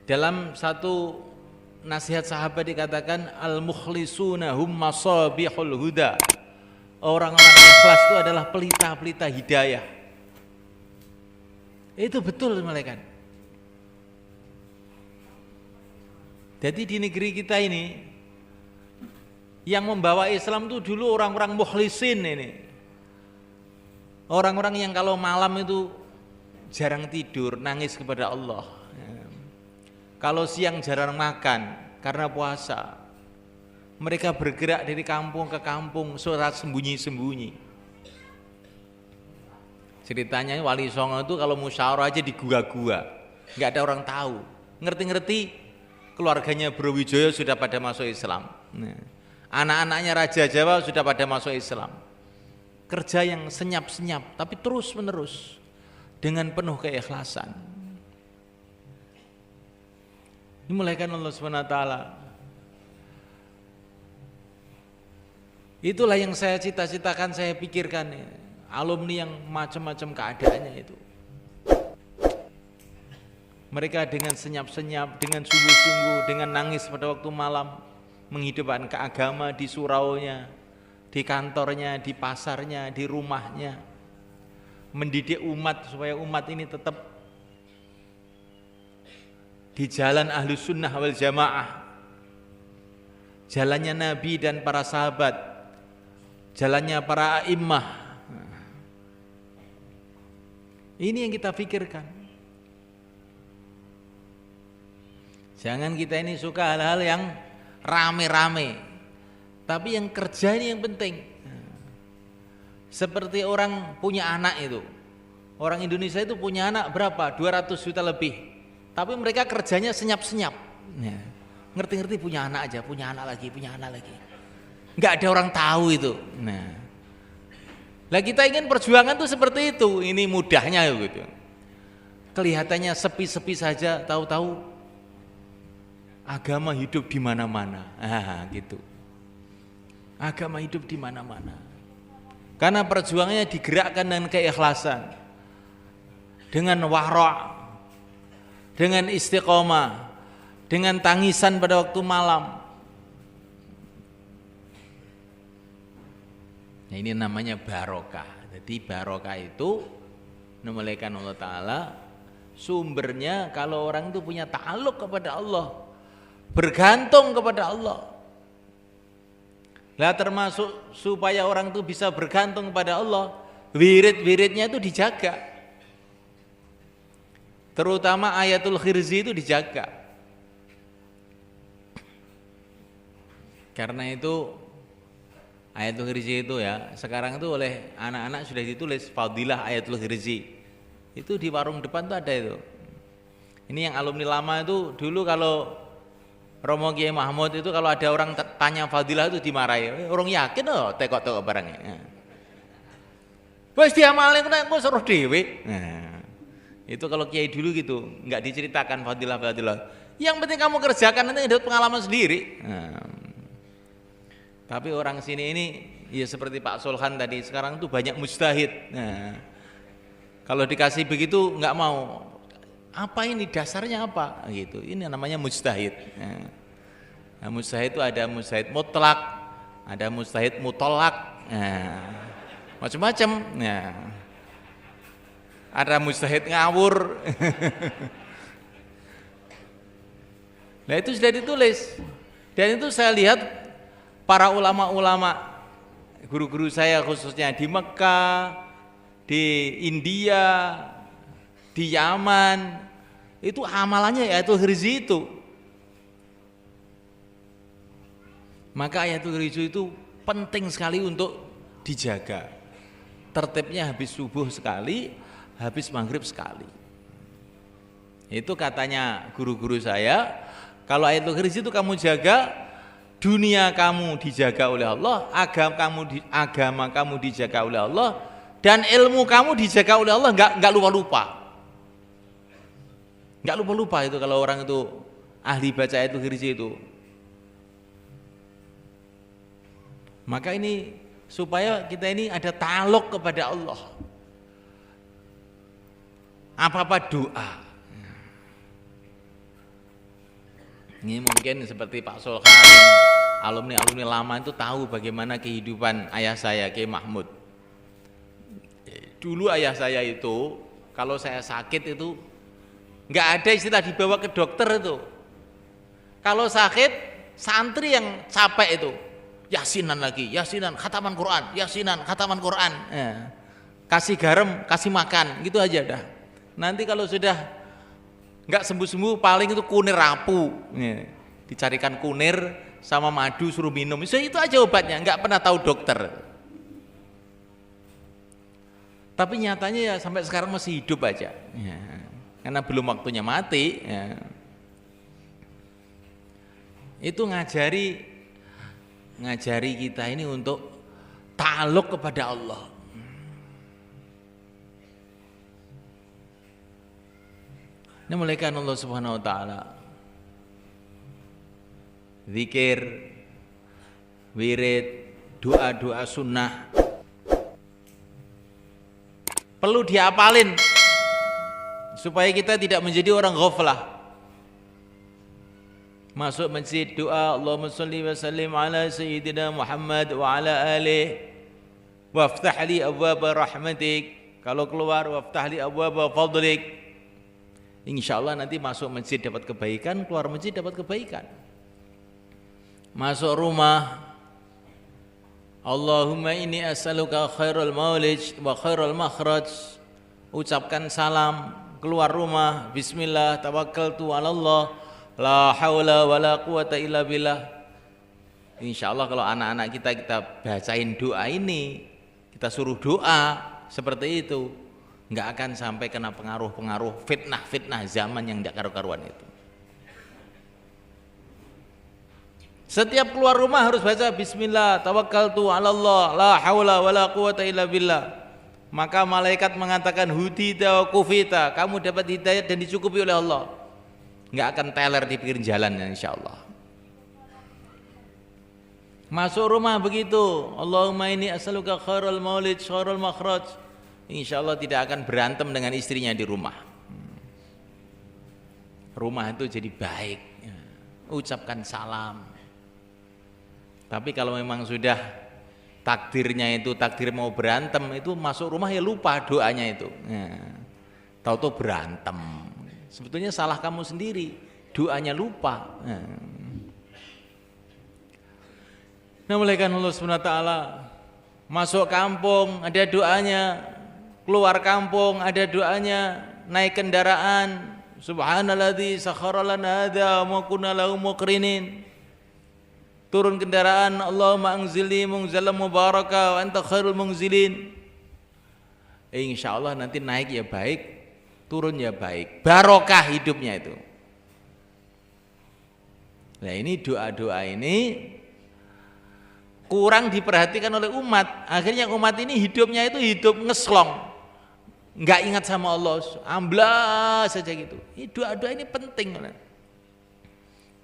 Dalam satu nasihat sahabat dikatakan al-mukhlisuna hum masabihul huda. Orang-orang yang ikhlas itu adalah pelita-pelita hidayah. Itu betul malaikat. Jadi di negeri kita ini yang membawa Islam itu dulu orang-orang mukhlisin ini. Orang-orang yang kalau malam itu jarang tidur, nangis kepada Allah. Kalau siang jarang makan karena puasa. Mereka bergerak dari kampung ke kampung, surat sembunyi-sembunyi. Ceritanya Wali Songo itu kalau musyawarah aja di gua-gua, nggak ada orang tahu. Ngerti-ngerti keluarganya Brawijaya sudah pada masuk Islam. Anak-anaknya Raja Jawa sudah pada masuk Islam. Kerja yang senyap-senyap, tapi terus-menerus dengan penuh keikhlasan. Dimulaikan Allah SWT. Itulah yang saya cita-citakan, saya pikirkan ya. Alumni yang macam-macam keadaannya itu. Mereka dengan senyap-senyap, dengan sungguh-sungguh, dengan nangis pada waktu malam, menghidupkan keagama di suraunya, di kantornya, di pasarnya, di rumahnya, mendidik umat supaya umat ini tetap di jalan Ahlus Sunnah wal Jamaah, jalannya Nabi dan para sahabat, jalannya para a'immah. Ini yang kita pikirkan. Jangan kita ini suka hal-hal yang rame-rame, tapi yang kerja ini yang penting. Seperti orang punya anak itu, orang Indonesia itu punya anak berapa? 200 juta lebih. Tapi mereka kerjanya senyap-senyap. Ngerti-ngerti punya anak aja, punya anak lagi. Nggak ada orang tahu itu. Lah kita ingin perjuangan tuh seperti itu. Ini mudahnya gitu. Kelihatannya sepi-sepi saja, tahu-tahu agama hidup di mana-mana. Gitu. Agama hidup di mana-mana. Karena perjuangannya digerakkan dengan keikhlasan, dengan wara', dengan istiqomah, dengan tangisan pada waktu malam. Nah, ini namanya barokah. Jadi barokah itu dimulaikan Allah Ta'ala, sumbernya kalau orang itu punya ta'aluk kepada Allah, bergantung kepada Allah. Lah termasuk supaya orang itu bisa bergantung kepada Allah, wirid-wiridnya itu dijaga. Terutama ayatul khirzi itu dijaga. Karena itu ayatul khirzi itu ya, sekarang itu oleh anak-anak sudah ditulis fadilah ayatul khirzi. Itu di warung depan tuh ada itu. Ini yang alumni lama itu dulu kalau Romo Kiai Mahmud itu kalau ada orang tanya fadilah itu dimarahi. Orang yakin loh tekok-tekok barangnya. Wes diamalin kena engko suruh dhewe. Nah, itu kalau kiai dulu gitu, enggak diceritakan fadilah-fadilah. Yang penting kamu kerjakan, nanti dapat pengalaman sendiri. Nah, tapi orang sini ini ya seperti Pak Solhan tadi, sekarang tuh banyak mujtahid. Nah, kalau dikasih begitu enggak mau. Apa ini dasarnya apa? Gitu. Ini namanya mujtahid. Nah, mujtahid itu ada mujtahid mutlak, ada mujtahid mutolak, macam-macam. Nah, ada mujtahid ngawur. Nah itu sudah ditulis. Dan itu saya lihat para ulama-ulama, guru-guru saya khususnya di Mekah, di India, di Yaman, itu amalannya ayatul khirzi itu. Maka ayatul khirzi itu penting sekali untuk dijaga. Tertibnya habis subuh sekali, habis maghrib sekali. Itu katanya guru-guru saya, kalau ayatul khirzi itu kamu jaga, dunia kamu dijaga oleh Allah, agama kamu dijaga oleh Allah, dan ilmu kamu dijaga oleh Allah, enggak lupa-lupa. Enggak lupa-lupa itu kalau orang itu ahli baca ayatul khirzi itu. Maka ini supaya kita ini ada ta'aluk kepada Allah. Apa-apa doa. Ini mungkin seperti Pak Solhan, alumni-alumni lama itu tahu bagaimana kehidupan ayah saya, Kiai Mahmud. Dulu ayah saya itu, kalau saya sakit itu, nggak ada istilah dibawa ke dokter itu. Kalau sakit, santri yang capek itu, yasinan lagi, yasinan, khataman Quran, yasinan, khataman Quran. Kasih garam, kasih makan, gitu aja dah. Nanti kalau sudah nggak sembuh-sembuh paling itu kunir rapuh, dicarikan kunir sama madu suruh minum, itu aja obatnya, nggak pernah tahu dokter. Tapi nyatanya ya sampai sekarang masih hidup aja, ya, karena belum waktunya mati. Ya. Itu ngajari kita ini untuk ta'alluq kepada Allah. Ini mulaikan Allah Subhanahu wa taala. Zikir, wirid, doa-doa sunnah perlu dihafalin supaya kita tidak menjadi orang ghaflah. Masuk masjid doa Allahumma shalli wa sallim ala sayyidina Muhammad wa ala alihi waftah li abwaaba rahmatik. Kalau keluar waftah li abwaaba fadlik. Insya Allah nanti masuk masjid dapat kebaikan, keluar masjid dapat kebaikan. Masuk rumah, Allahumma inni as'aluka khairul maulij wa khairul makhraj. Ucapkan salam, keluar rumah, bismillah, tawakkaltu ala Allah, la haula wa la quwata illa billah. Insya Allah kalau anak-anak kita bacain doa ini, kita suruh doa seperti itu, nggak akan sampai kena pengaruh-pengaruh fitnah-fitnah zaman yang tidak karu-karuan itu. Setiap keluar rumah harus baca bismillah, tawakkaltu 'ala Allah, la haula wala quwata illa billah. Maka malaikat mengatakan hudita wa kufita, kamu dapat hidayah dan dicukupi oleh Allah. Nggak akan teler di pinggir jalan insyaallah. Masuk rumah begitu, Allahumma inni as'aluka khairul maulid, khairul makhraj. Insya Allah tidak akan berantem dengan istrinya di rumah. Rumah itu jadi baik, ucapkan salam. Tapi kalau memang sudah takdirnya itu takdir mau berantem, itu masuk rumah ya lupa doanya itu, tahu-tahu berantem. Sebetulnya salah kamu sendiri, doanya lupa. Nah, mulaikan Allah Subhanahu wa taala. Masuk kampung ada doanya, keluar kampung ada doanya, naik kendaraan subhanalladzi sakhkhara lana hadza wa ma kunna lahu muqrinin. Turun kendaraan Allahumma anzilni munzalan mubaraka wa anta khairul munzilin. Insyaallah nanti naik ya baik, turun ya baik, barokah hidupnya itu. Nah, ini doa-doa ini kurang diperhatikan oleh umat. Akhirnya umat ini hidupnya itu hidup ngeslong, nggak ingat sama Allah, amblas saja gitu. Ini doa-doa ini penting.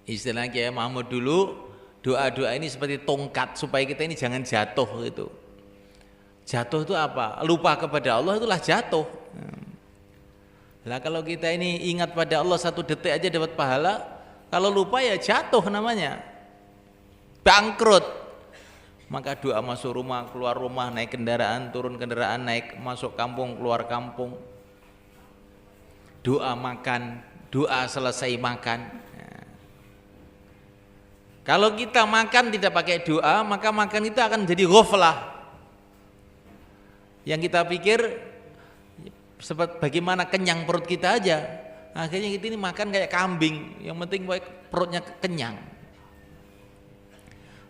Istilah Kiai Mahmud dulu, doa-doa ini seperti tongkat supaya kita ini jangan jatuh gitu. Jatuh itu apa? Lupa kepada Allah itulah jatuh. Nah, kalau kita ini ingat pada Allah 1 detik aja dapat pahala, kalau lupa ya jatuh namanya, bangkrut. Maka doa masuk rumah, keluar rumah, naik kendaraan, turun kendaraan, naik masuk kampung, keluar kampung. Doa makan, doa selesai makan. Nah, kalau kita makan tidak pakai doa, maka makan itu akan jadi ghaflah. Yang kita pikir seperti bagaimana kenyang perut kita aja. Akhirnya kita ini makan kayak kambing, yang penting perutnya kenyang.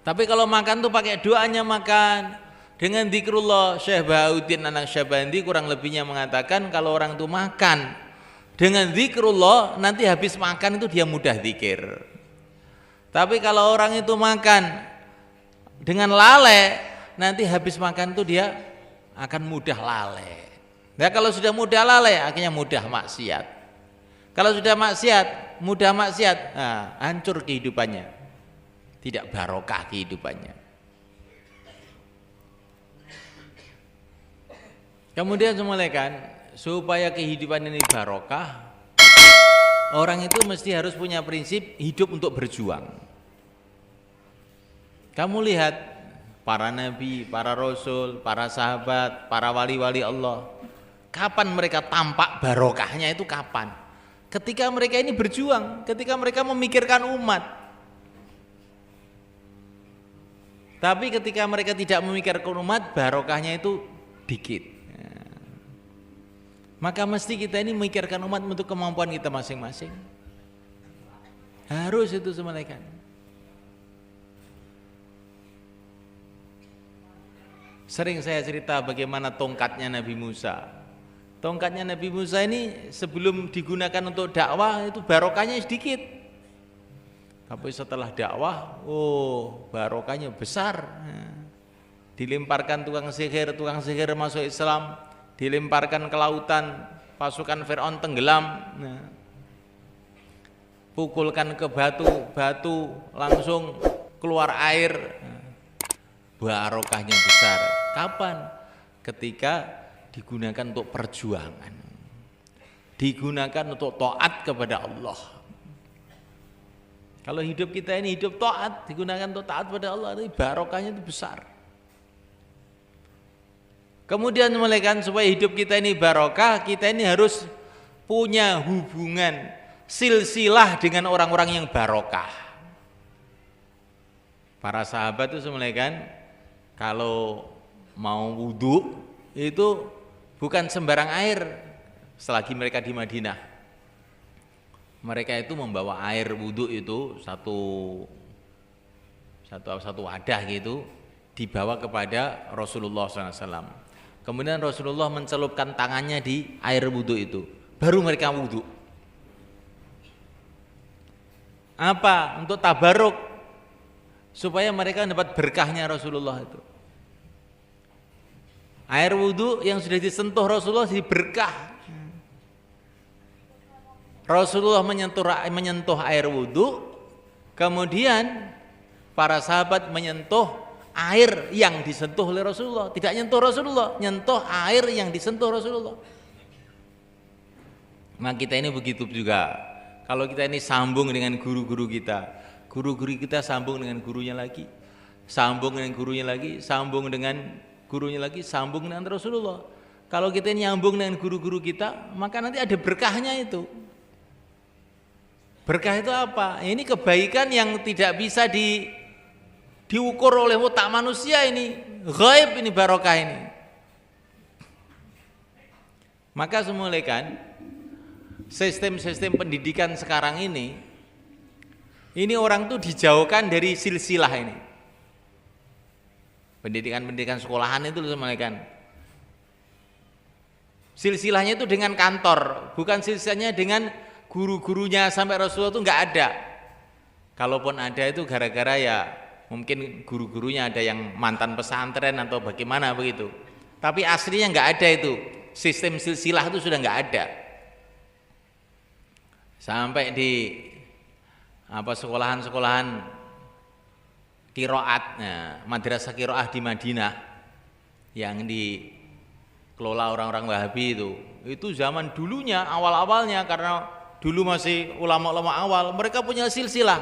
Tapi kalau makan tuh pakai doanya makan dengan zikrullah. Syekh Bahauddin anak Syabandi kurang lebihnya mengatakan kalau orang itu makan dengan zikrullah, nanti habis makan itu dia mudah zikir. Tapi kalau orang itu makan dengan lalai, nanti habis makan itu dia akan mudah lalai. Nah, kalau sudah mudah lalai akhirnya mudah maksiat. Kalau sudah mudah maksiat, nah, hancur kehidupannya. Tidak barokah kehidupannya. Kemudian semulaikan supaya kehidupan ini barokah, Orang itu mesti harus punya prinsip hidup untuk berjuang. Kamu lihat para nabi, para rasul, para sahabat, para wali-wali Allah. Kapan mereka tampak barokahnya itu kapan? Ketika mereka ini berjuang, ketika mereka memikirkan umat. Tapi ketika mereka tidak memikirkan umat, barokahnya itu dikit. Maka mesti kita ini memikirkan umat untuk kemampuan kita masing-masing. Harus itu semalekan. Sering saya cerita bagaimana tongkatnya Nabi Musa. Tongkatnya Nabi Musa ini sebelum digunakan untuk dakwah itu barokahnya sedikit. Tapi setelah dakwah, barokahnya besar. Dilemparkan tukang sihir masuk Islam. Dilemparkan ke lautan, pasukan Fir'aun tenggelam. Pukulkan ke batu langsung keluar air. Barokahnya besar. Kapan? Ketika digunakan untuk perjuangan, digunakan untuk taat kepada Allah. Kalau hidup kita ini hidup taat, digunakan untuk taat kepada Allah, barokahnya itu besar. Kemudian mulaikan supaya hidup kita ini barokah, kita ini harus punya hubungan silsilah dengan orang-orang yang barokah. Para sahabat itu mulaikan kalau mau wudhu itu bukan sembarang air. Selagi mereka di Madinah, mereka itu membawa air wudhu itu satu wadah gitu, dibawa kepada Rasulullah SAW. Kemudian Rasulullah mencelupkan tangannya di air wudhu itu, baru mereka wudhu. Apa? Untuk tabaruk, supaya mereka dapat berkahnya Rasulullah itu. Air wudhu yang sudah disentuh Rasulullah jadi berkah. Rasulullah menyentuh air wudhu, kemudian para sahabat menyentuh air yang disentuh oleh Rasulullah. Tidak nyentuh Rasulullah, nyentuh air yang disentuh Rasulullah. Nah kita ini begitu juga. Kalau kita ini sambung dengan guru-guru kita, guru-guru kita sambung dengan gurunya lagi, sambung dengan gurunya lagi, sambung dengan gurunya lagi, sambung dengan Rasulullah. Kalau kita ini nyambung dengan guru-guru kita, maka nanti ada berkahnya itu. Berkah itu apa? Ini kebaikan yang tidak bisa diukur oleh otak manusia ini, ghaib ini, barokah ini. Maka semulaikan sistem-sistem pendidikan sekarang ini orang tuh dijauhkan dari silsilah ini. Pendidikan sekolahan itu semulaikan. Silsilahnya itu dengan kantor, bukan silsilahnya dengan guru-gurunya sampai Rasulullah itu nggak ada. Kalaupun ada itu gara-gara ya mungkin guru-gurunya ada yang mantan pesantren atau bagaimana begitu. Tapi aslinya nggak ada itu. Sistem silsilah itu sudah nggak ada. Sampai di sekolahan-sekolahan qiraat, madrasah qiraah di Madinah yang dikelola orang-orang Wahabi itu zaman dulunya awal-awalnya, karena dulu masih ulama-ulama awal, mereka punya silsilah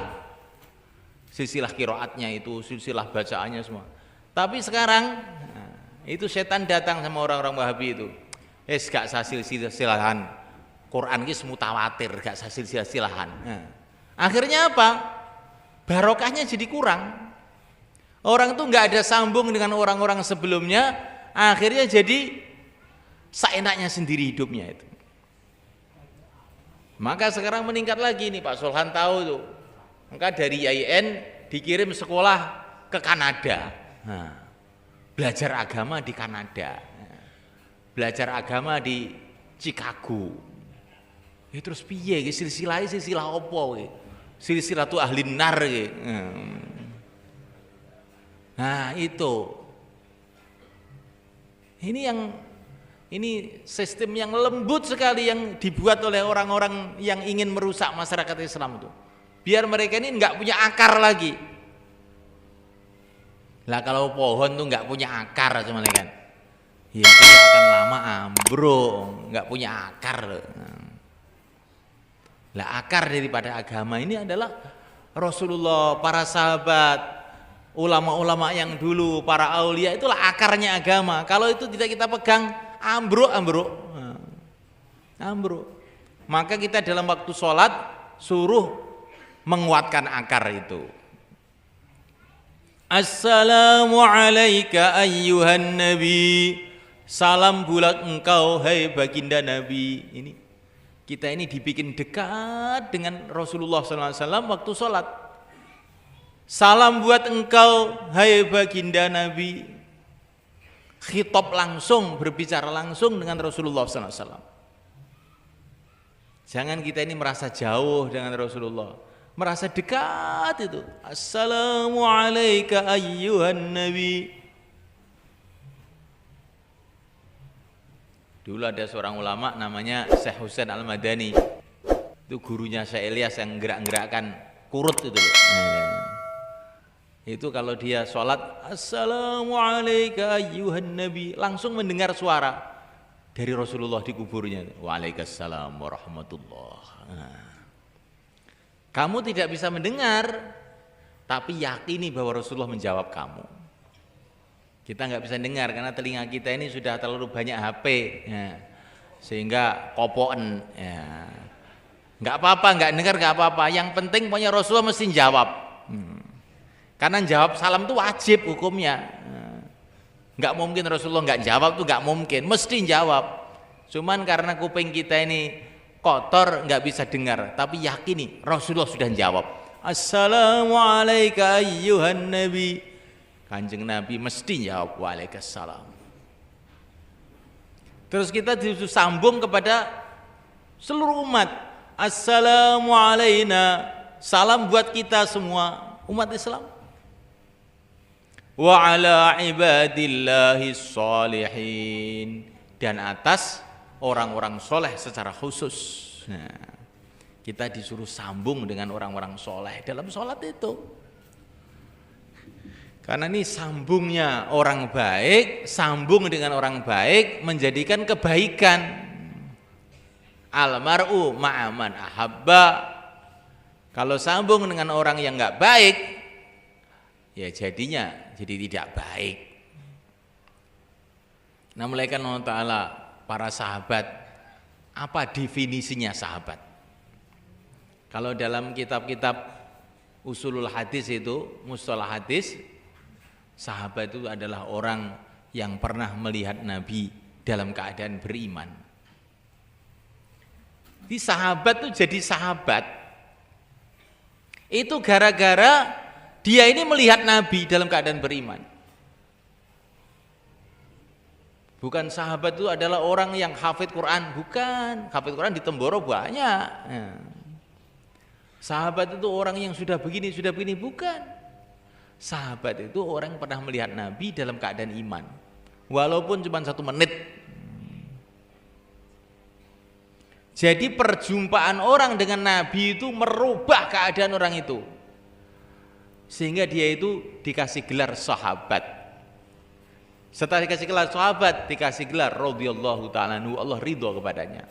qiraatnya itu, silsilah bacaannya semua. Tapi sekarang itu setan datang sama orang-orang Wahabi itu. Gak sah silsilahan. Quran ki mutawatir, gak sah silsilahan. Akhirnya apa? Barokahnya jadi kurang. Orang itu nggak ada sambung dengan orang-orang sebelumnya, akhirnya jadi seenaknya sendiri hidupnya itu. Maka sekarang meningkat lagi nih, Pak Solhan tahu tuh. Maka dari IAIN dikirim sekolah ke Kanada, belajar agama di Kanada, belajar agama di Chicago. Terus piye? Silsilah opo? Silsilah tuh ahli nar. Nah itu, ini sistem yang lembut sekali yang dibuat oleh orang-orang yang ingin merusak masyarakat Islam itu. Biar mereka ini nggak punya akar lagi. Lah kalau pohon tuh nggak punya akar semuanya kan, ya itu akan lama ambruk, nggak punya akar. Lah akar daripada agama ini adalah Rasulullah, para sahabat, ulama-ulama yang dulu, para aulia, itulah akarnya agama. Kalau itu tidak kita pegang, ambruk. Maka kita dalam waktu sholat suruh menguatkan akar itu. Assalamu alayka ayyuhan nabi. Salam bulat engkau hai baginda Nabi. Ini kita ini dibikin dekat dengan Rasulullah SAW waktu sholat. Salam buat engkau hai baginda Nabi. Khitab langsung, berbicara langsung dengan Rasulullah SAW. Jangan kita ini merasa jauh dengan Rasulullah, merasa dekat itu. Assalamu alayka ayyuhan nabi. Dulu ada seorang ulama namanya Syekh Husain Al-Madani. Itu gurunya Syekh Ilyas yang gerak-gerakkan kurut itu loh. Itu kalau dia sholat, Assalamu alayka ayyuhan nabi, langsung mendengar suara dari Rasulullah di kuburnya. Waalaikumsalam warahmatullah. Kamu tidak bisa mendengar, tapi yakini bahwa Rasulullah menjawab kamu. Kita nggak bisa dengar karena telinga kita ini sudah terlalu banyak HP, ya, sehingga kopoen. Ya. Nggak apa-apa, nggak dengar nggak apa-apa. Yang penting pokoknya Rasulullah mesti jawab. Karena jawab salam itu wajib hukumnya. Nggak mungkin Rasulullah nggak jawab, tuh nggak mungkin, mesti jawab. Cuman karena kuping kita ini kotor nggak bisa dengar, tapi yakini Rasulullah sudah jawab. Assalamu alayka ayyuhan nabi. Kanjeng Nabi mesti jawab waalaikumsalam. Terus kita disambung kepada seluruh umat. Assalamu alayna. Salam buat kita semua umat Islam. Wa ala ibadillahis sholihin, dan atas orang-orang soleh secara khusus. Nah, kita disuruh sambung dengan orang-orang soleh dalam sholat itu. Karena ini sambungnya orang baik, sambung dengan orang baik menjadikan kebaikan. Almar'u ma'aman ahabba. Kalau sambung dengan orang yang nggak baik, ya jadinya jadi tidak baik. Nah, mulai kan Allah Ta'ala, para sahabat, apa definisinya sahabat? Kalau dalam kitab-kitab usulul hadis itu, mustalah hadis, sahabat itu adalah orang yang pernah melihat Nabi dalam keadaan beriman. Di sahabat itu jadi sahabat itu gara-gara dia ini melihat Nabi dalam keadaan beriman. Bukan sahabat itu adalah orang yang hafid Quran, bukan. Hafid Quran di Temboro banyak. Sahabat itu orang yang sudah begini, bukan. Sahabat itu orang yang pernah melihat Nabi dalam keadaan iman, walaupun cuma 1 menit. Jadi perjumpaan orang dengan Nabi itu merubah keadaan orang itu, sehingga dia itu dikasih gelar sahabat. Setelah dikasih gelar sahabat, dikasih gelar radhiyallahu ta'ala anhu, Allah ridho kepadanya.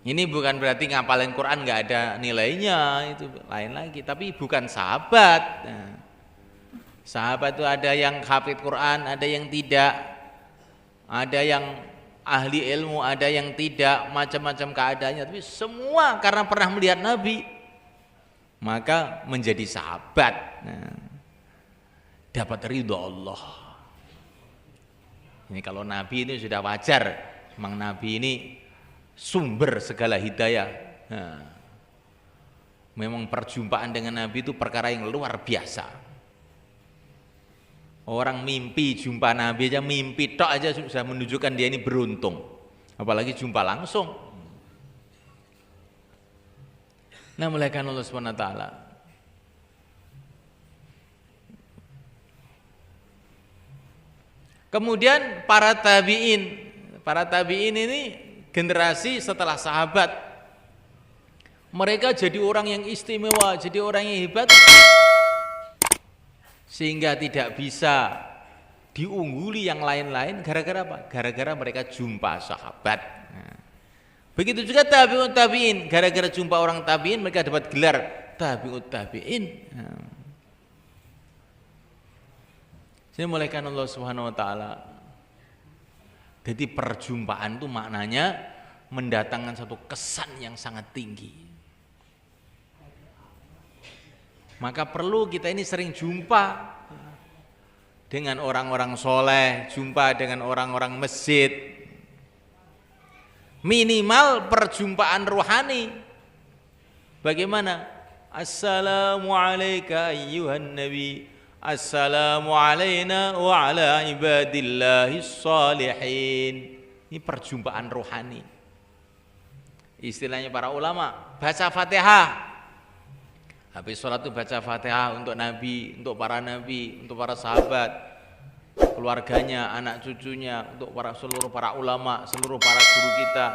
Ini bukan berarti ngapalin Quran nggak ada nilainya, itu lain lagi. Tapi bukan sahabat. Nah, sahabat itu ada yang hafid Quran, ada yang tidak, ada yang ahli ilmu, ada yang tidak, macam-macam keadaannya. Tapi semua karena pernah melihat Nabi, maka menjadi sahabat. Nah, dapat ridho Allah. Ini kalau Nabi ini sudah wajar, memang Nabi ini sumber segala hidayah. Nah, memang perjumpaan dengan Nabi itu perkara yang luar biasa. Orang mimpi jumpa Nabi aja, mimpi tok aja sudah menunjukkan dia ini beruntung, apalagi jumpa langsung. Nah, muliakan Allah Subhanahu wa taala. Kemudian para tabi'in ini generasi setelah sahabat, mereka jadi orang yang istimewa, jadi orang yang hebat, sehingga tidak bisa diungguli yang lain-lain. Gara-gara apa? Gara-gara mereka jumpa sahabat. Nah, Begitu juga tabi'ut tabi'in, gara-gara jumpa orang tabi'in mereka dapat gelar tabi'ut tabi'in. Saya mulaikan Allah Subhanahu wa taala. Jadi perjumpaan itu maknanya mendatangkan satu kesan yang sangat tinggi. Maka perlu kita ini sering jumpa dengan orang-orang soleh, jumpa dengan orang-orang masjid. Minimal perjumpaan rohani. Bagaimana? Assalamualaikum ayyuhan nabi, assalamu alayna wa ala ibadillahis salihin. Ini perjumpaan rohani. Istilahnya para ulama, baca Fatihah. Habis sholat itu baca Fatihah untuk Nabi, untuk para nabi, untuk para sahabat, keluarganya, anak cucunya, untuk seluruh para ulama, seluruh para guru kita,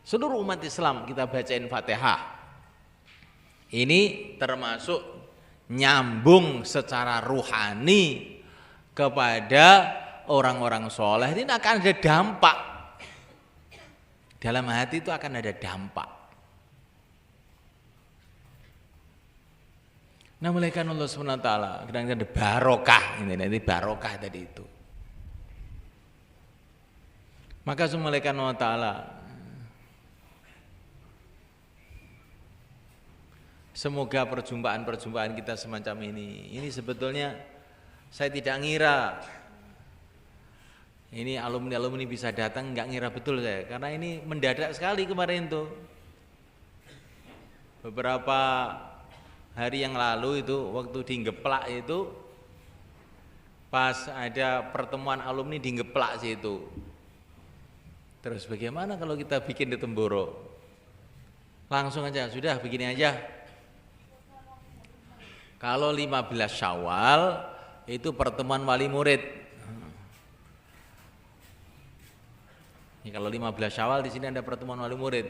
seluruh umat Islam kita bacain Fatihah. Ini termasuk nyambung secara ruhani kepada orang-orang soleh. Ini akan ada dampak dalam hati, itu akan ada dampak. Nah, mulaikan Allah SWT kadang-kadang ada barokah, ini nanti barokah tadi itu. Maka mulaikan Allah Ta'ala, semoga perjumpaan-perjumpaan kita semacam ini sebetulnya saya tidak ngira ini alumni-alumni bisa datang, nggak ngira betul saya, karena ini mendadak sekali kemarin tuh. Beberapa hari yang lalu itu waktu di Geplak itu pas ada pertemuan alumni di Geplak situ. Terus bagaimana kalau kita bikin di Temboro? Langsung aja, sudah begini aja. Kalau 15 Syawal itu pertemuan wali murid. Ini kalau 15 Syawal di sini ada pertemuan wali murid.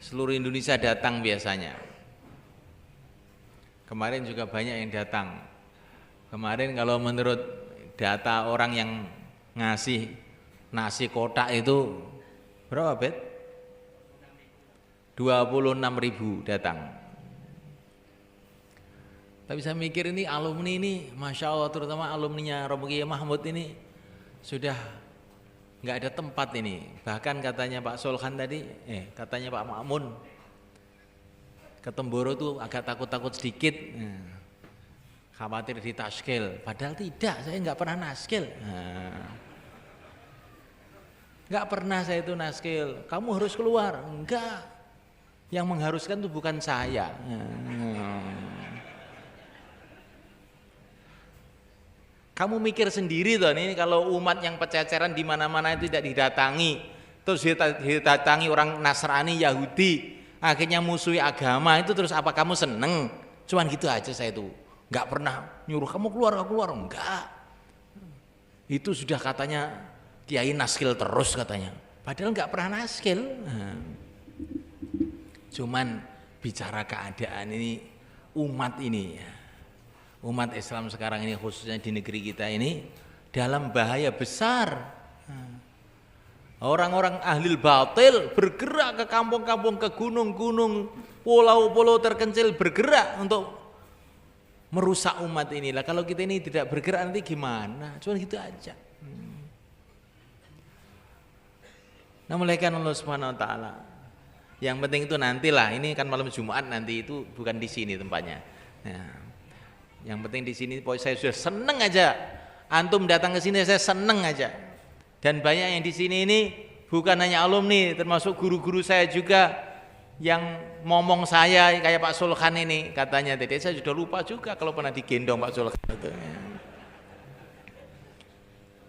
Seluruh Indonesia datang biasanya. Kemarin juga banyak yang datang. Kemarin kalau menurut data orang yang ngasih nasi kotak itu berapa, Bet? 26.000 datang. Tapi saya mikir ini alumni ini, Masya Allah, terutama alumninya Romo Kiai Mahmud ini sudah nggak ada tempat ini. Bahkan katanya Pak Solhan tadi, katanya Pak Makmun, ke Temboro tuh agak takut-takut sedikit, khawatir ditaskil. Padahal tidak, saya nggak pernah naskil. Nggak pernah saya itu naskil. Kamu harus keluar, enggak. Yang mengharuskan itu bukan saya. Kamu mikir sendiri toh, ini kalau umat yang pececeran di mana-mana itu tidak didatangi, terus didatangi orang Nasrani, Yahudi, akhirnya musuhi agama itu, terus apa kamu seneng? Cuman gitu aja saya itu, nggak pernah nyuruh kamu keluar, enggak. Itu sudah katanya kiai naskil terus katanya, padahal nggak pernah naskil. Cuman bicara keadaan ini umat ini, umat Islam sekarang ini khususnya di negeri kita ini dalam bahaya besar. Orang-orang ahli batil bergerak ke kampung-kampung, ke gunung-gunung, pulau-pulau terpencil, bergerak untuk merusak umat inilah. Kalau kita ini tidak bergerak nanti gimana? Cuma gitu aja. Nah, mulaikan Allah Subhanahu wa taala. Yang penting itu nantilah, ini kan malam Jumat nanti, itu bukan di sini tempatnya. Nah, yang penting di sini pokoknya saya sudah seneng aja. Antum datang ke sini saya seneng aja. Dan banyak yang di sini ini bukan hanya alumni, termasuk guru-guru saya juga yang ngomong saya kayak Pak Sulkan ini, katanya tadi saya sudah lupa juga kalau pernah digendong Pak Sulkan itu.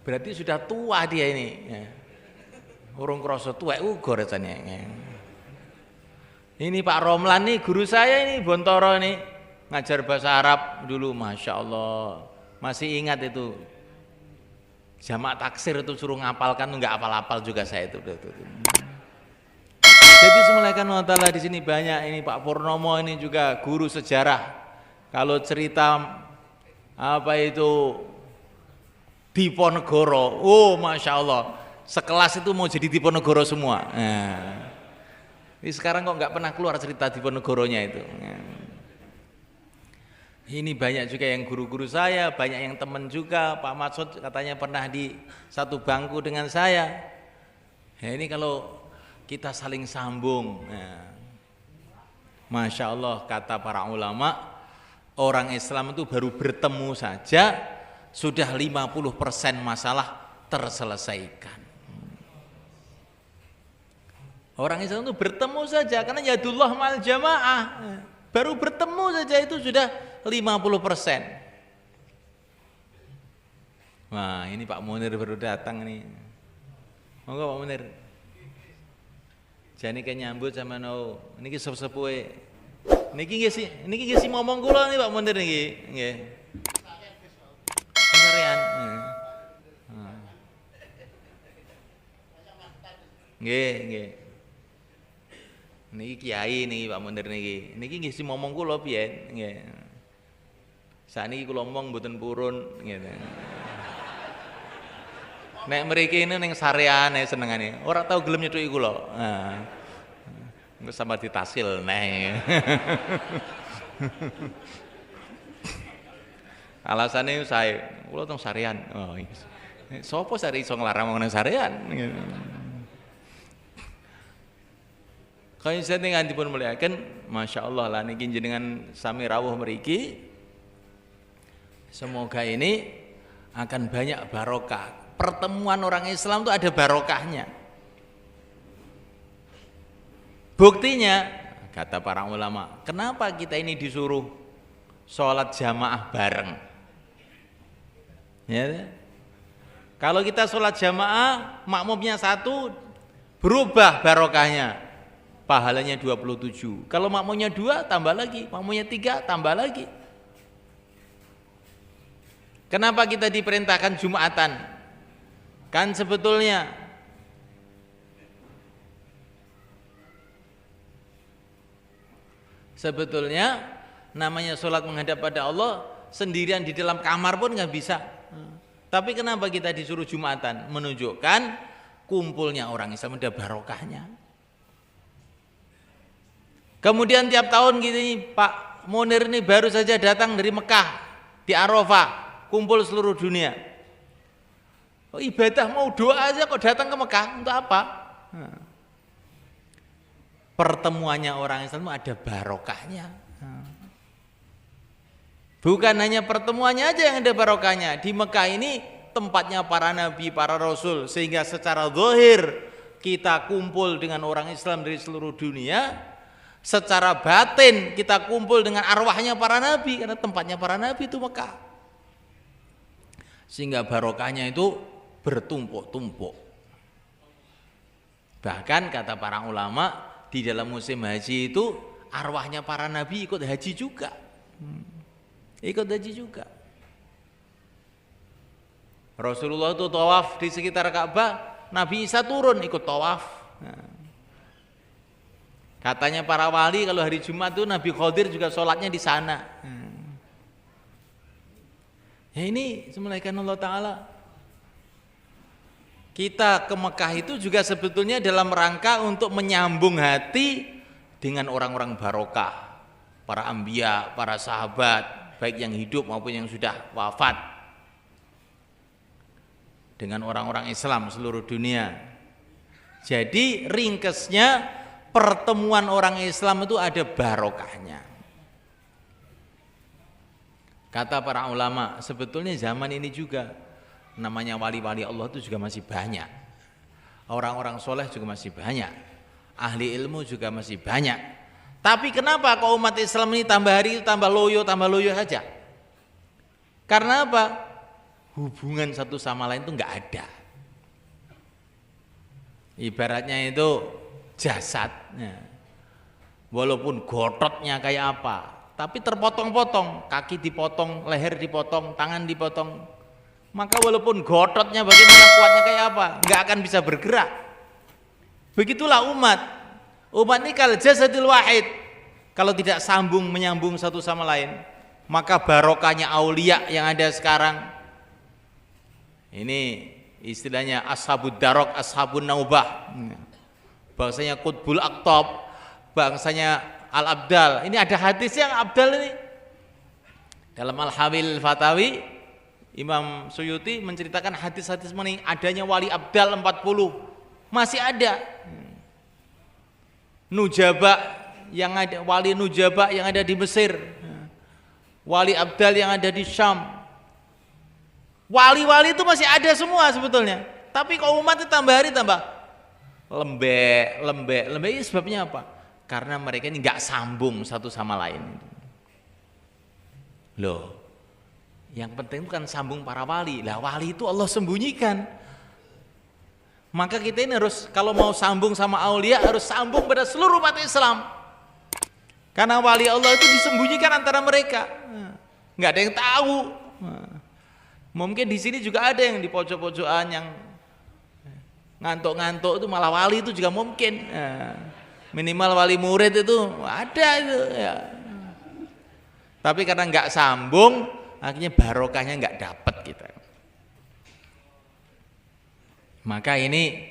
Berarti sudah tua dia ini. Urung kroso tua uga rasanya. Ini Pak Romlan nih guru saya ini, Bontoro ini, ngajar bahasa Arab dulu, Masya Allah, masih ingat itu jamak taksir itu suruh ngapalkan, nggak apal-apal juga saya itu. Jadi semulaikan Allah Ta'ala di sini banyak ini. Pak Purnomo ini juga guru sejarah. Kalau cerita apa itu Diponegoro, oh Masya Allah, sekelas itu mau jadi Diponegoro semua. Nah, ini sekarang kok nggak pernah keluar cerita Diponegoronya itu. Ini banyak juga yang guru-guru saya, banyak yang teman juga. Pak Matsud katanya pernah di satu bangku dengan saya. Ya, ini kalau kita saling sambung, Masya Allah, kata para ulama, orang Islam itu baru bertemu saja sudah 50% masalah terselesaikan. Orang Islam itu bertemu saja, karena yadullah mal jamaah, baru bertemu saja itu sudah 50%. Wah, ini Pak Munir baru datang nih. Monggo Pak Munir. Jane kayak nyambut sama no. Niki sepuh-sepuhe. Niki nggih sih ngomong kula nih Pak Munir niki. Nggih. Pengerean. Nggih. Niki kiai niki Pak Munir niki. Niki nggih sih ngomong kula piye. Nggih. Saniki kula omong mboten purun gitu. Nek mriki ini ning sareane senengane. Ora tau gelem nyethuki kula. Nah. Engko sampe ditasil neh. Alasane saya, kula teng sarean. Oh, sapa sare iso nglarang wong nang sarean? Kaya saya dengan dipun muliakan, Masya Allah lah niki jenengan sami rawuh mriki. Semoga ini akan banyak barokah. Pertemuan orang Islam itu ada barokahnya. Buktinya, kata para ulama, kenapa kita ini disuruh sholat jamaah bareng? Ya, kalau kita sholat jamaah, makmumnya satu, berubah barokahnya. Pahalanya 27. Kalau makmumnya 2, tambah lagi. Makmumnya 3, tambah lagi. Kenapa kita diperintahkan Jumatan? Kan sebetulnya namanya sholat menghadap pada Allah sendirian di dalam kamar pun nggak bisa. Tapi kenapa kita disuruh Jumatan? Menunjukkan kumpulnya orang Islam, ada barokahnya. Kemudian tiap tahun gini, Pak Munir ini baru saja datang dari Mekah di Arafah, kumpul seluruh dunia. Oh, ibadah mau doa aja kok datang ke Mekah untuk apa? Pertemuannya orang Islam ada barokahnya. Bukan hanya pertemuannya aja yang ada barokahnya. Di Mekah ini tempatnya para nabi, para rasul, sehingga secara zahir kita kumpul dengan orang Islam dari seluruh dunia. Secara batin kita kumpul dengan arwahnya para nabi, karena tempatnya para nabi itu Mekah. Sehingga barokahnya itu bertumpuk-tumpuk. Bahkan kata para ulama, di dalam musim haji itu arwahnya para nabi ikut haji juga. Ikut haji juga. Rasulullah itu tawaf di sekitar Ka'bah, Nabi Isa turun ikut tawaf. Katanya para wali kalau hari Jumat itu Nabi Khadir juga sholatnya di sana. Ya ini semulaikan Allah Ta'ala. Kita ke Mekah itu juga sebetulnya dalam rangka untuk menyambung hati dengan orang-orang barokah, para anbiya, para sahabat, baik yang hidup maupun yang sudah wafat, dengan orang-orang Islam seluruh dunia. Jadi ringkesnya pertemuan orang Islam itu ada barokahnya. Kata para ulama, sebetulnya zaman ini juga namanya wali-wali Allah itu juga masih banyak. Orang-orang soleh juga masih banyak. Ahli ilmu juga masih banyak. Tapi kenapa kok umat Islam ini tambah hari itu tambah loyo saja? Karena apa? Hubungan satu sama lain itu nggak ada. Ibaratnya itu jasadnya. Walaupun gototnya kayak apa, tapi terpotong-potong, kaki dipotong, leher dipotong, tangan dipotong. Maka walaupun gototnya bagaimana kuatnya kayak apa, nggak akan bisa bergerak. Begitulah umat. Umat ini kal jasadil wahid. Kalau tidak sambung menyambung satu sama lain, maka barokahnya aulia yang ada sekarang ini istilahnya ashabud darok, ashabun naubah, bangsanya Qutbul Aqtab, bangsanya Al-Abdal. Ini ada hadis yang Abdal ini. Dalam Al-Hawil Fatawi, Imam Suyuti menceritakan hadis-hadis mengenai adanya wali Abdal 40. Masih ada. Nujaba yang ada, wali Nujaba yang ada di Mesir. Wali Abdal yang ada di Syam. Wali-wali itu masih ada semua sebetulnya. Tapi kalau umat itu tambah hari tambah lembek. Ini sebabnya apa? Karena mereka ini nggak sambung satu sama lain. Loh, yang penting bukan sambung para wali. Lah wali itu Allah sembunyikan. Maka kita ini harus kalau mau sambung sama aulia harus sambung pada seluruh umat Islam. Karena wali Allah itu disembunyikan antara mereka. Nggak ada yang tahu. Mungkin di sini juga ada yang di pojok-pojokan yang ngantuk-ngantuk itu malah wali itu juga mungkin. Minimal wali murid itu ada itu ya. Tapi karena nggak sambung, akhirnya barokahnya nggak dapat kita. Maka ini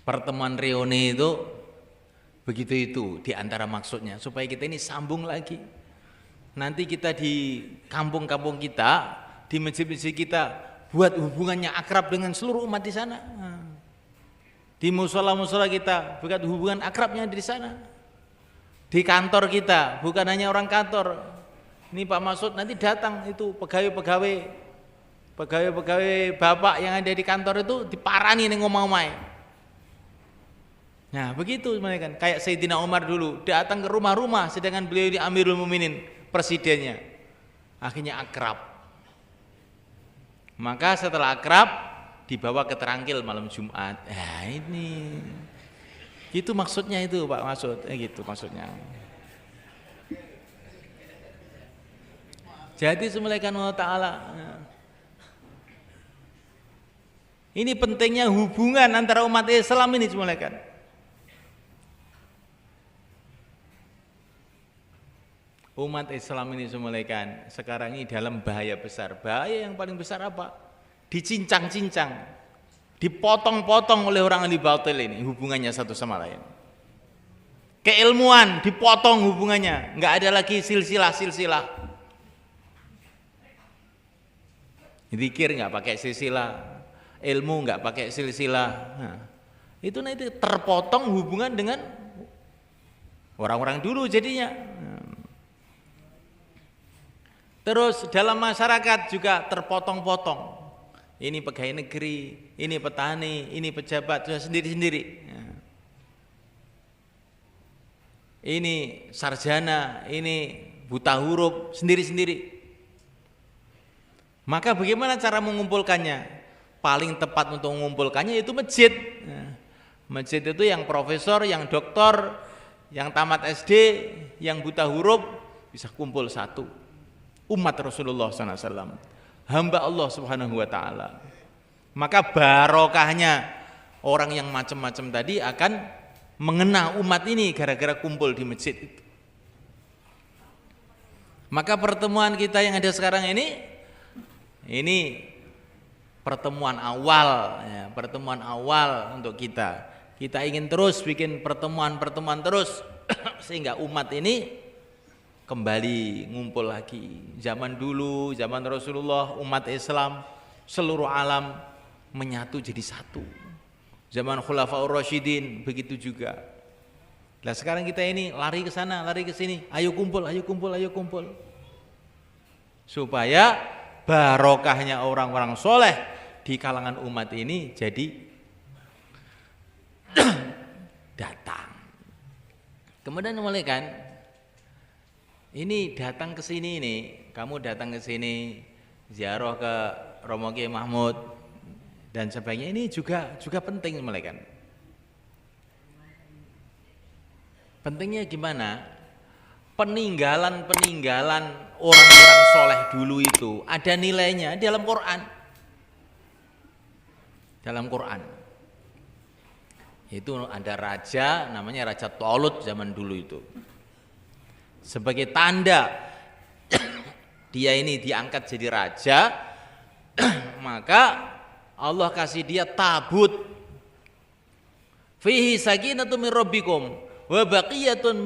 pertemuan reuni itu begitu itu di antara maksudnya supaya kita ini sambung lagi. Nanti kita di kampung-kampung kita, di masjid-masjid kita buat hubungannya akrab dengan seluruh umat di sana. Di musola-musola kita buat hubungan akrabnya di sana. Di kantor kita bukan hanya orang kantor. Ini Pak Masud nanti datang itu pegawai bapak yang ada di kantor itu diparani nih ngomong-ngomong. Nah begitu mereka kan kayak Sayyidina Umar dulu datang ke rumah-rumah sedangkan beliau ini Amirul Mukminin presidennya. Akhirnya akrab. Maka setelah akrab dibawa ke Terangkil malam Jumat. Nah ini itu maksudnya itu Pak Masud, gitu maksudnya. Jadi semulaikan Allah Ta'ala. Ini pentingnya hubungan antara umat Islam ini semulaikan. Umat Islam ini semulaikan sekarang ini dalam bahaya besar. Bahaya yang paling besar apa? Dicincang-cincang, dipotong-potong oleh orang ahli batil ini hubungannya satu sama lain. Keilmuan dipotong hubungannya, nggak ada lagi silsilah. Zikir nggak pakai silsilah, ilmu nggak pakai silsilah. Nah, itu nanti terpotong hubungan dengan orang-orang dulu jadinya. Terus dalam masyarakat juga terpotong-potong. Ini pegawai negeri, ini petani, ini pejabat sudah sendiri-sendiri. Ini sarjana, ini buta huruf sendiri-sendiri. Maka bagaimana cara mengumpulkannya? Paling tepat untuk mengumpulkannya itu masjid. Masjid itu yang profesor, yang doktor, yang tamat SD, yang buta huruf bisa kumpul satu. Umat Rasulullah SAW, hamba Allah Subhanahu Wa Taala. Maka barokahnya orang yang macam-macam tadi akan mengena umat ini gara-gara kumpul di masjid itu. Maka pertemuan kita yang ada sekarang ini pertemuan awal, ya, pertemuan awal untuk kita. Kita ingin terus bikin pertemuan terus sehingga umat ini kembali ngumpul lagi. Zaman dulu, zaman Rasulullah, umat Islam seluruh alam menyatu jadi satu. Zaman Khulafaur Rasyidin begitu juga. Nah sekarang kita ini lari ke sana, lari ke sini. Ayo kumpul. Supaya barokahnya orang-orang soleh di kalangan umat ini jadi datang. Kemudian mulai kan, ini datang ke sini nih, kamu datang ke sini ziarah ke Romo Kiai Mahmud dan sebagainya, ini juga penting mulai kan. Pentingnya gimana? Peninggalan orang-orang soleh dulu itu ada nilainya dalam Quran. Dalam Quran itu ada raja namanya Raja Talut zaman dulu itu. Sebagai tanda dia ini diangkat jadi raja, maka Allah kasih dia tabut fihi sakinatun min rabbikum wa baqiyatun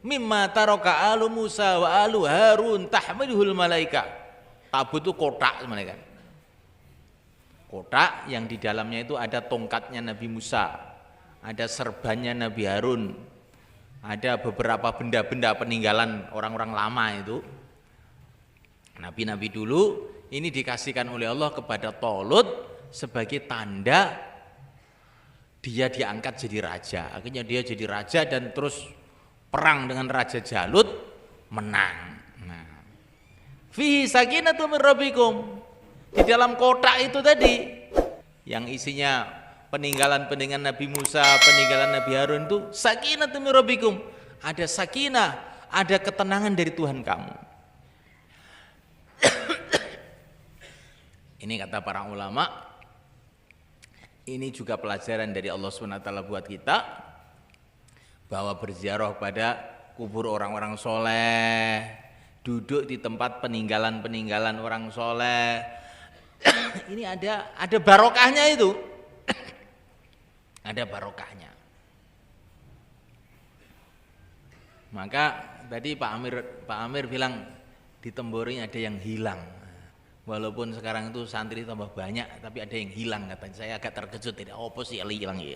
mimma taraka alu Musa wa alu Harun tahmiluhul malaika. Tabut itu kotak sebenarnya kan. Kotak yang di dalamnya itu ada tongkatnya Nabi Musa, ada serbannya Nabi Harun, ada beberapa benda-benda peninggalan orang-orang lama itu. Nabi-nabi dulu ini dikasihkan oleh Allah kepada Tolut sebagai tanda dia diangkat jadi raja. Akhirnya dia jadi raja dan terus perang dengan Raja Jalut, menang. Nah, fihi sakinatun min rabbikum. Di dalam kotak itu tadi yang isinya peninggalan-peninggalan Nabi Musa, peninggalan Nabi Harun itu sakinatun min rabbikum. Ada sakinah, ada ketenangan dari Tuhan kamu. Ini kata para ulama, ini juga pelajaran dari Allah SWT buat kita, bahwa berziarah pada kubur orang-orang soleh, duduk di tempat peninggalan-peninggalan orang soleh, ini ada barokahnya itu, ada barokahnya. Maka tadi Pak Amir bilang di Tembori ada yang hilang. Walaupun sekarang itu santri tambah banyak, tapi ada yang hilang katanya. Saya agak terkejut, tidak apa sih hilang ya.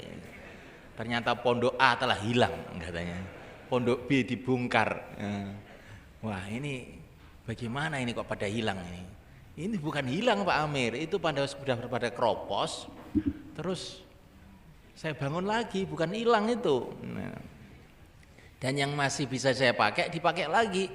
Ternyata pondok A telah hilang katanya. Pondok B dibongkar. Wah, ini bagaimana ini kok pada hilang ini? Ini bukan hilang Pak Amir, itu sudah pada kropos. Terus saya bangun lagi, bukan hilang itu. Dan yang masih bisa saya pakai dipakai lagi.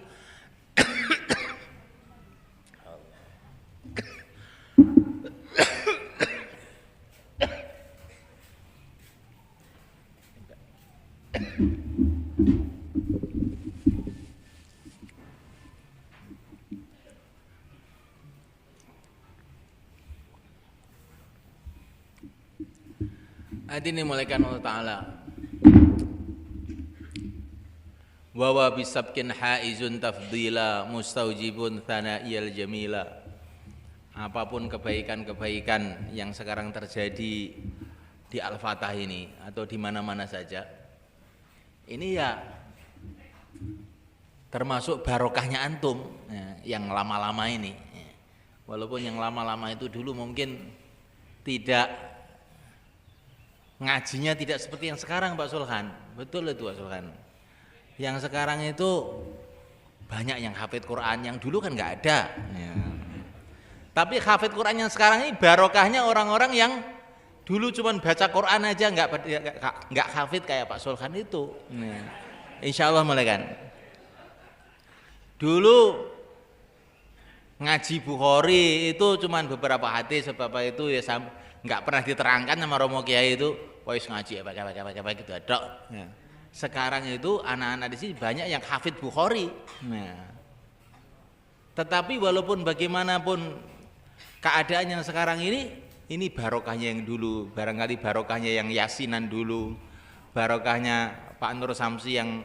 Hadini mulaikan Allah Ta'ala wa wa bisabkin haizun tafdila mustaujibun thana'iyal jamila. Apapun kebaikan-kebaikan yang sekarang terjadi di Al-Fatah ini atau di mana-mana saja, ini ya termasuk barokahnya antum yang lama-lama ini. Walaupun yang lama-lama itu dulu mungkin tidak, ngajinya tidak seperti yang sekarang Pak Sulhan. Betul itu Pak Sulhan. Yang sekarang itu banyak yang hafid Quran, yang dulu kan nggak ada ya. Tapi hafid Quran yang sekarang ini barokahnya orang-orang yang dulu cuma baca Quran aja nggak hafid kayak Pak Sulhan itu ya. Insya Allah mulai kan. Dulu ngaji Bukhari itu cuma beberapa hadis, sebab itu ya nggak pernah diterangkan sama Romo Kiai itu, wis ngaji apa gitu ada. Ya. Sekarang itu anak-anak di sini banyak yang hafid Bukhari. Nah, tetapi walaupun bagaimanapun keadaannya sekarang ini barokahnya yang dulu, barangkali barokahnya yang yasinan dulu, barokahnya Pak Nur Samsi yang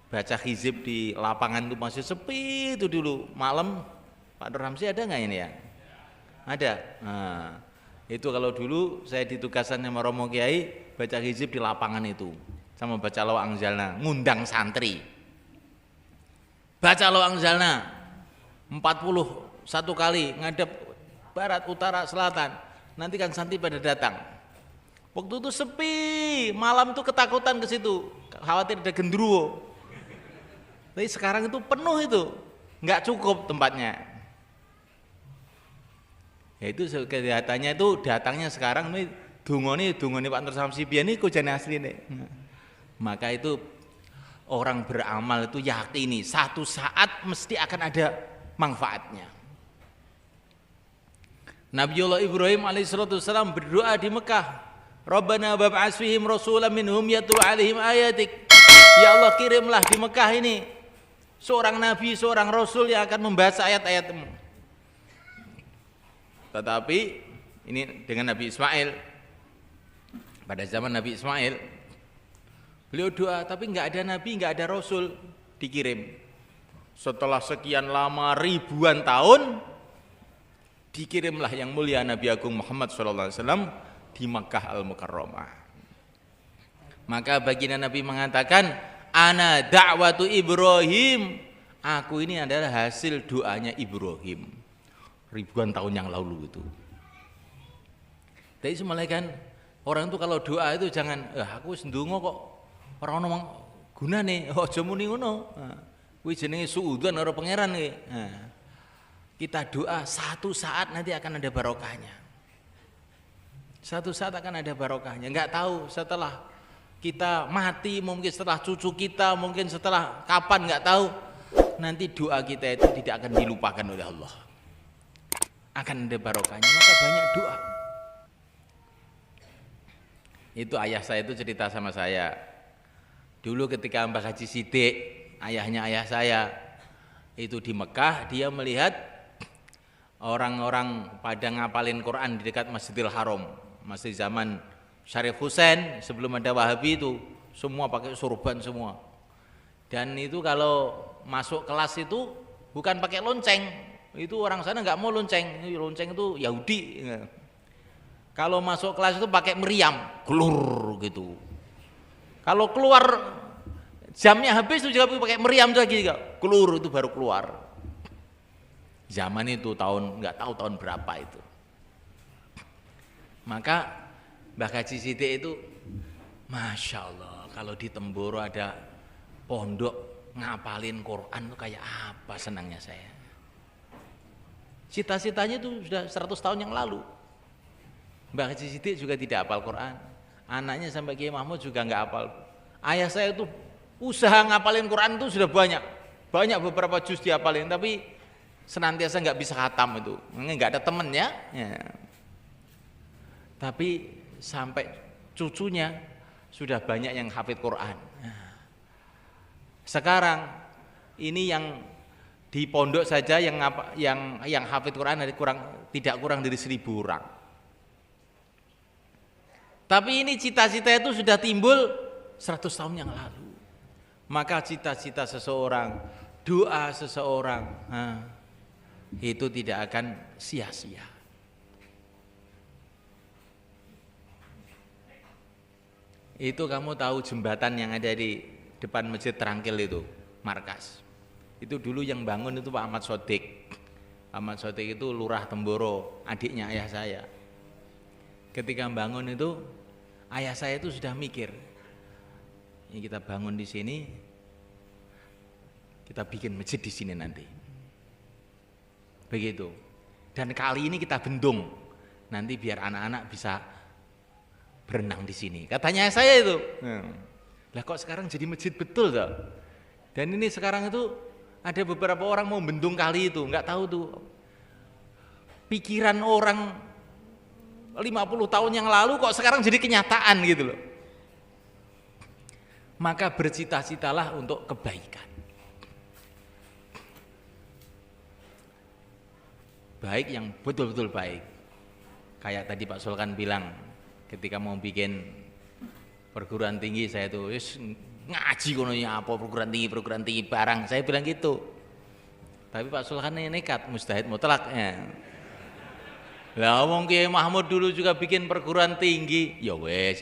baca hizib di lapangan itu masih sepi itu dulu malam. Pak Nur Samsi ada nggak ini ya? Ada. Nah, itu kalau dulu saya ditugasan sama Romo Kiai baca hizib di lapangan itu, sama baca lawang jalna, ngundang santri. Baca lawang jalna 41 kali ngadep barat, utara, selatan. Nanti kan santri pada datang. Waktu itu sepi, malam itu ketakutan ke situ, khawatir ada gendruwo. Tapi sekarang itu penuh itu, nggak cukup tempatnya. Ya itu kelihatannya itu datangnya sekarang nih dungoni Pak Nur Samsi biyen niku jane asline. Maka itu orang beramal itu yakini satu saat mesti akan ada manfaatnya. Nabiullah Ibrahim alaihissalam berdoa di Mekah, Rabbana bab'ats fihim rasulan minhum yatlu alaihim ayatik. Ya Allah, kirimlah di Mekah ini seorang nabi, seorang rasul yang akan membaca ayat-ayat-Mu. Tetapi ini dengan Nabi Ismail, pada zaman Nabi Ismail beliau doa, tapi nggak ada nabi, nggak ada rasul dikirim. Setelah sekian lama ribuan tahun dikirimlah yang mulia Nabi Agung Muhammad SAW di Makkah Al-Mukarramah. Maka baginda Nabi mengatakan, ana da'watu Ibrahim, aku ini adalah hasil doanya Ibrahim ribuan tahun yang lalu itu. Jadi semalaikan kan orang itu kalau doa itu jangan aku sendungo kok orang ngomong gunane aja muni ngono. Kuwi jenenge suudzon karo pangeran iki. Kita doa satu saat nanti akan ada barokahnya. Satu saat akan ada barokahnya. Enggak tahu setelah kita mati, mungkin setelah cucu kita, mungkin setelah kapan enggak tahu. Nanti doa kita itu tidak akan dilupakan oleh Allah. Akan ada barokahnya, maka banyak doa. Itu ayah saya itu cerita sama saya. Dulu ketika Mbah Haji Sidik, ayahnya ayah saya, itu di Mekah, dia melihat orang-orang pada ngapalin Quran di dekat Masjidil Haram. Masih zaman Syarif Husain, sebelum ada Wahabi itu, semua pakai surban semua. Dan itu kalau masuk kelas itu bukan pakai lonceng, itu orang sana nggak mau lonceng, lonceng itu Yahudi. Kalau masuk kelas itu pakai meriam, kelur gitu. Kalau keluar jamnya habis itu juga pakai meriam lagi, kelur itu baru keluar. Zaman itu tahun nggak tahu tahun berapa itu. Maka Mbah Haji Sidik itu, masya Allah, kalau di Temboro ada pondok ngapalin Quran itu kayak apa senangnya saya. Cita-citanya itu sudah 100 tahun yang lalu. Mbah Haji Sidik juga tidak hafal Quran. Anaknya sampai Kiai Mahmud juga nggak hafal. Ayah saya itu usaha ngapalin Quran itu sudah banyak. Banyak beberapa juz dihafalin, tapi senantiasa nggak bisa khatam itu. Nggak ada temennya. Ya. Tapi sampai cucunya sudah banyak yang hafid Quran. Sekarang ini yang di pondok saja yang hafid Quran tidak kurang dari 1.000 orang. Tapi ini cita-cita itu sudah timbul 100 tahun yang lalu. Maka cita-cita seseorang, doa seseorang, itu tidak akan sia-sia. Itu kamu tahu jembatan yang ada di depan Masjid Trangkil itu, markas. Itu dulu yang bangun itu Pak Ahmad Sodik. Ahmad Sodik itu lurah Temboro, adiknya ayah saya. Ketika bangun itu, ayah saya itu sudah mikir, ini kita bangun di sini, kita bikin masjid di sini nanti. Begitu. Dan kali ini kita bendung, nanti biar anak-anak bisa berenang di sini. Katanya saya itu. Lah kok sekarang jadi masjid betul toh? Dan ini sekarang itu ada beberapa orang mau bendung kali itu, nggak tahu tuh. Pikiran orang 50 tahun yang lalu kok sekarang jadi kenyataan gitu loh. Maka bercita-citalah untuk kebaikan. Baik yang betul-betul baik. Kayak tadi Pak Sulkan bilang, ketika mau bikin perguruan tinggi saya tuh ngaji kono ya apa perguruan tinggi barang, saya bilang gitu. Tapi Pak Sulkan ini nekat, mustahid mutlak ya. Lah wong Kiai Mahmud dulu juga bikin perguruan tinggi, ya wes.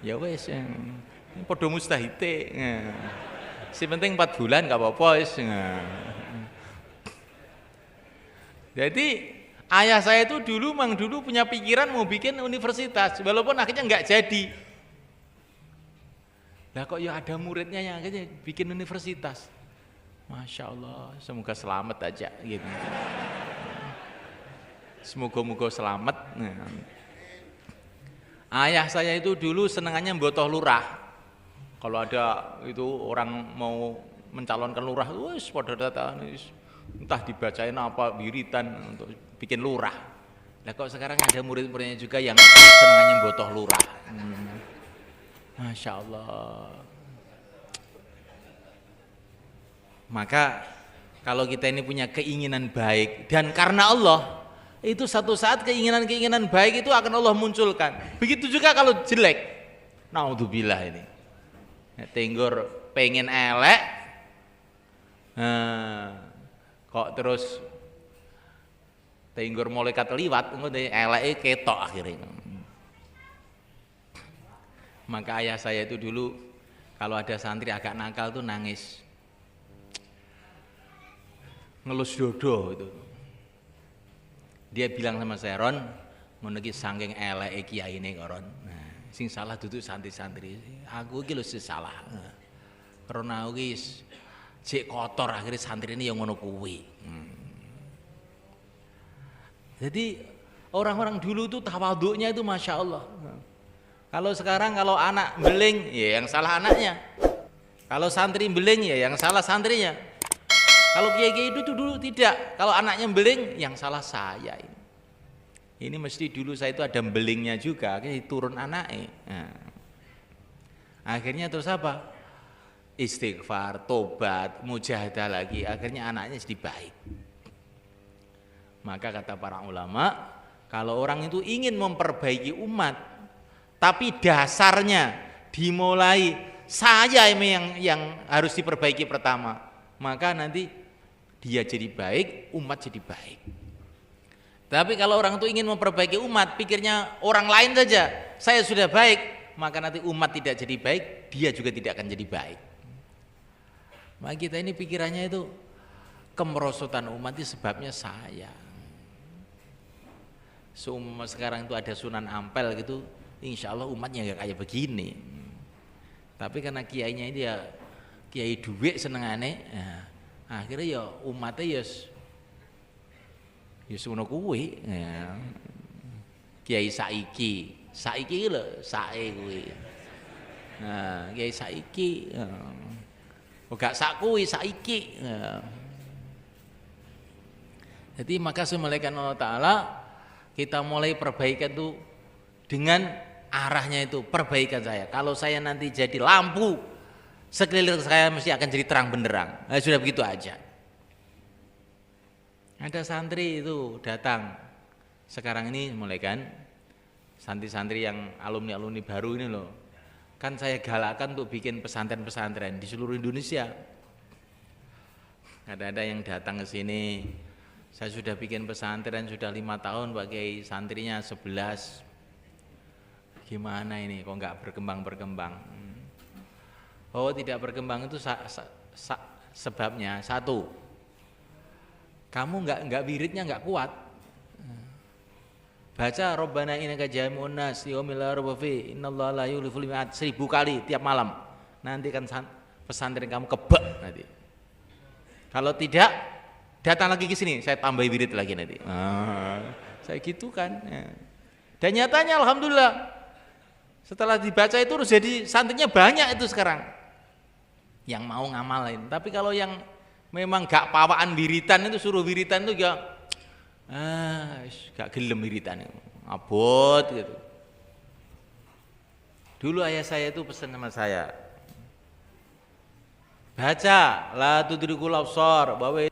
Ya wes. Ini padha mustahite. Ya. Si penting 4 bulan enggak apa-apa wis. Ya. Jadi ayah saya itu dulu punya pikiran mau bikin universitas, walaupun akhirnya enggak jadi. Lah kok ya ada muridnya yang akhirnya bikin universitas. Masya Allah, semoga selamat aja gitu. Semoga-moga selamat. Nah. Ayah saya itu dulu senengannya mbotoh lurah. Kalau ada itu orang mau mencalonkan lurah, wis pada datang, entah dibacain apa wiritan untuk bikin lurah. Lah kok sekarang ada murid-muridnya juga yang senengannya mbotoh lurah. Masya Allah. Maka kalau kita ini punya keinginan baik dan karena Allah, itu satu saat keinginan-keinginan baik itu akan Allah munculkan. Begitu juga kalau jelek. Naudzubillah ini. Tenggor pengen elek, kok terus Tenggor malaikat liwat engko eleke ketok akhirnya. Maka ayah saya itu dulu kalau ada santri agak nakal tuh nangis. Ngelus dodo itu. Dia bilang sama saya, "Ron, ngono iki saking eleke kiyaine kok, Ron. Nah, sing salah duduk santri-santri. Aku iki lho sing salah. Karena aku iki jek kotor akhirnya santri ini yang ngono kuwi." Jadi orang-orang dulu tuh tawaduknya itu Masya Allah. Kalau sekarang kalau anak beling, ya yang salah anaknya. Kalau santri beling, ya yang salah santrinya. Kalau kiai-kiai itu dulu tidak. Kalau anaknya beling, yang salah saya ini. Ini mesti dulu saya itu ada belingnya juga, akhirnya turun anaknya. Nah. Akhirnya terus apa? Istighfar, tobat, mujahadah lagi. Akhirnya anaknya jadi baik. Maka kata para ulama, kalau orang itu ingin memperbaiki umat, tapi dasarnya dimulai saya yang harus diperbaiki pertama, maka nanti dia jadi baik, umat jadi baik. Tapi kalau orang itu ingin memperbaiki umat, pikirnya orang lain saja, saya sudah baik, maka nanti umat tidak jadi baik, dia juga tidak akan jadi baik. Maka kita ini pikirannya itu kemerosotan umat itu sebabnya saya. Sekarang itu ada Sunan Ampel gitu, insya Allah umatnya nggak kayak begini. Tapi karena kiainya ini ya kiai duit senengane, ya, akhirnya ya umatnya ya ngono kuwi. Ya. Kiai saiki lho sae kuwi. Nah, kiai saiki. Ya. Gak sak kuwi saiki. Ya. Jadi maka semalakan Allah Ta'ala kita mulai perbaikan itu dengan arahnya itu perbaikan saya. Kalau saya nanti jadi lampu sekeliling saya mesti akan jadi terang benderang. Nah, sudah begitu aja. Ada santri itu datang sekarang ini mulai kan santri-santri yang alumni-alumni baru ini loh. Kan saya galakan untuk bikin pesantren-pesantren di seluruh Indonesia. Ada yang datang ke sini. Saya sudah bikin pesantren sudah 5 tahun pakai santrinya 11. Gimana ini kok nggak berkembang? Oh tidak berkembang itu sebabnya satu, kamu nggak wiridnya nggak kuat. Baca Rabbana innaka jami'un nas liyaumil la raiba fihi innallaha la yukhliful mi'ad 1000 kali tiap malam. Nanti kan pesantren kamu kebak nanti. Kalau tidak datang lagi ke sini, saya tambah wirid lagi nanti. Saya gitu kan. Dan nyatanya alhamdulillah setelah dibaca itu harus jadi santrinya banyak itu sekarang yang mau ngamalin. Tapi kalau yang memang gak pawaan wiritan itu suruh wiritan itu gak gelem wiritan itu. Abot gitu. Dulu ayah saya itu pesan sama saya. Baca la tudrikul absar bahwa